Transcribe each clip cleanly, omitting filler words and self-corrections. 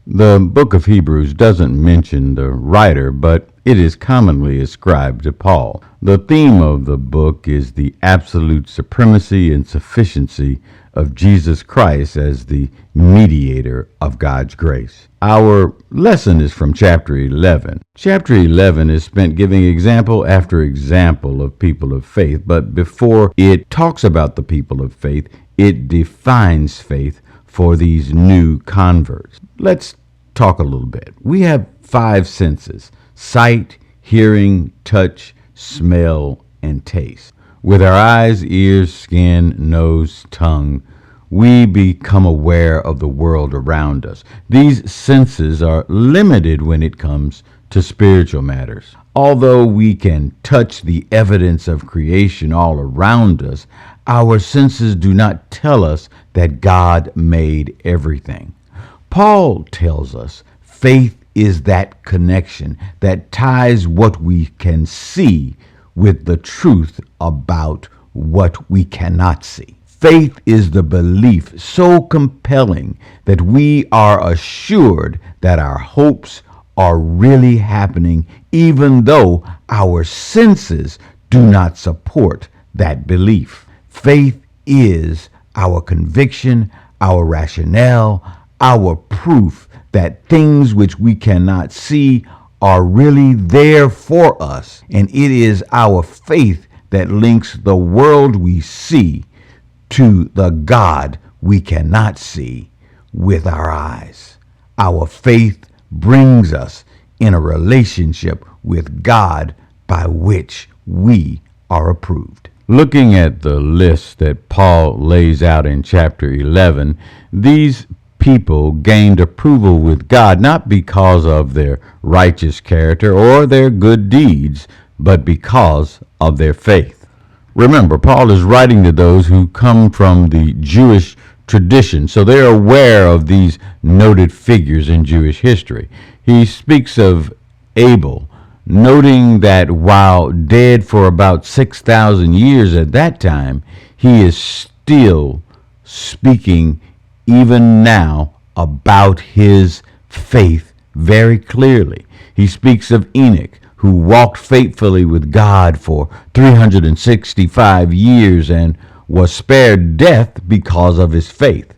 The book of Hebrews doesn't mention the writer, but it is commonly ascribed to Paul. The theme of the book is the absolute supremacy and sufficiency of Jesus Christ as the mediator of God's grace. Our lesson is from chapter 11. Chapter 11 is spent giving example after example of people of faith, but before it talks about the people of faith, it defines faith for these new converts. Let's talk a little bit. We have 5 senses: sight, hearing, touch, smell, and taste. With our eyes, ears, skin, nose, tongue, we become aware of the world around us. These senses are limited when it comes to spiritual matters. Although we can touch the evidence of creation all around us, our senses do not tell us that God made everything. Paul tells us faith is that connection that ties what we can see with the truth about what we cannot see. Faith is the belief so compelling that we are assured that our hopes are really happening, even though our senses do not support that belief. Faith is our conviction, our rationale, our proof that things which we cannot see are really there for us. And it is our faith that links the world we see to the God we cannot see with our eyes. Our faith brings us in a relationship with God by which we are approved. Looking at the list that Paul lays out in chapter 11, these people gained approval with God not because of their righteous character or their good deeds, but because of their faith. Remember, Paul is writing to those who come from the Jewish tradition, so they're aware of these noted figures in Jewish history. He speaks of Abel, noting that while dead for about 6,000 years at that time, he is still speaking even now about his faith very clearly. He speaks of Enoch, who walked faithfully with God for 365 years and was spared death because of his faith.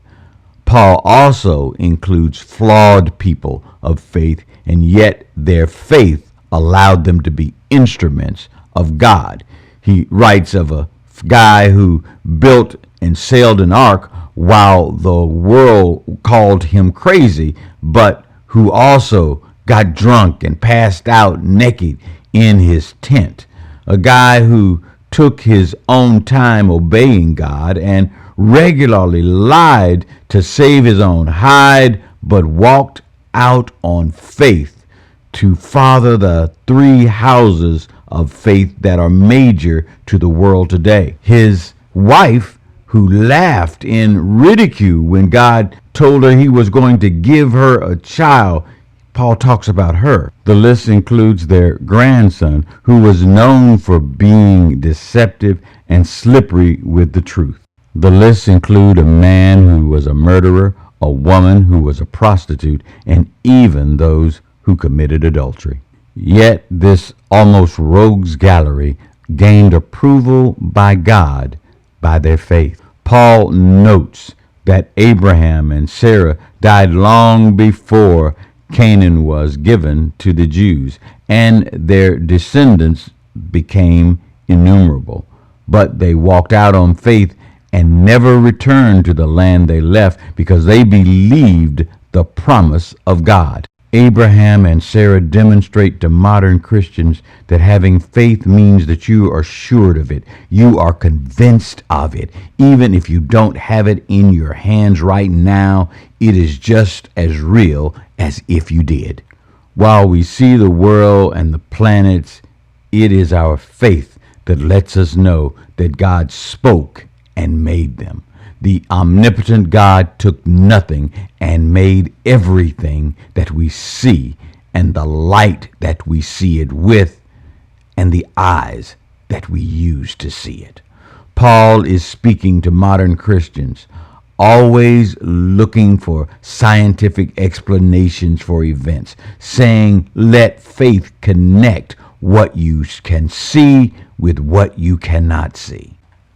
Paul also includes flawed people of faith, and yet their faith allowed them to be instruments of God. He writes of a guy who built and sailed an ark while the world called him crazy, but who also got drunk and passed out naked in his tent. A guy who took his own time obeying God and regularly lied to save his own hide, but walked out on faith to father the 3 houses of faith that are major to the world today. His wife, who laughed in ridicule when God told her he was going to give her a child, Paul talks about her. The list includes their grandson, who was known for being deceptive and slippery with the truth. The list include a man who was a murderer, a woman who was a prostitute, and even those who committed adultery. Yet this almost rogues gallery gained approval by God by their faith. Paul notes that Abraham and Sarah died long before Canaan was given to the Jews, and their descendants became innumerable. But they walked out on faith and never returned to the land they left because they believed the promise of God. Abraham and Sarah demonstrate to modern Christians that having faith means that you are sure of it. You are convinced of it. Even if you don't have it in your hands right now, it is just as real as if you did. While we see the world and the planets, it is our faith that lets us know that God spoke and made them. The omnipotent God took nothing and made everything that we see, and the light that we see it with, and the eyes that we use to see it. Paul is speaking to modern Christians. always looking for scientific explanations for events, saying, let faith connect what you can see with what you cannot see.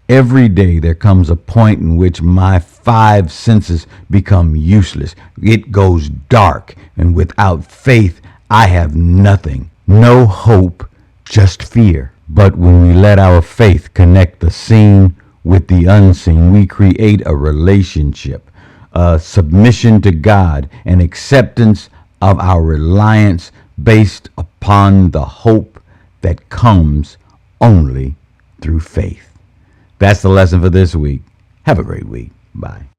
Every day there comes a point in which my five senses become useless. It goes dark, and without faith, I have nothing. No hope, just fear. But when we let our faith connect the seen with the unseen, we create a relationship, a submission to God, an acceptance of our reliance based upon the hope that comes only through faith. That's the lesson for this week. Have a great week. Bye.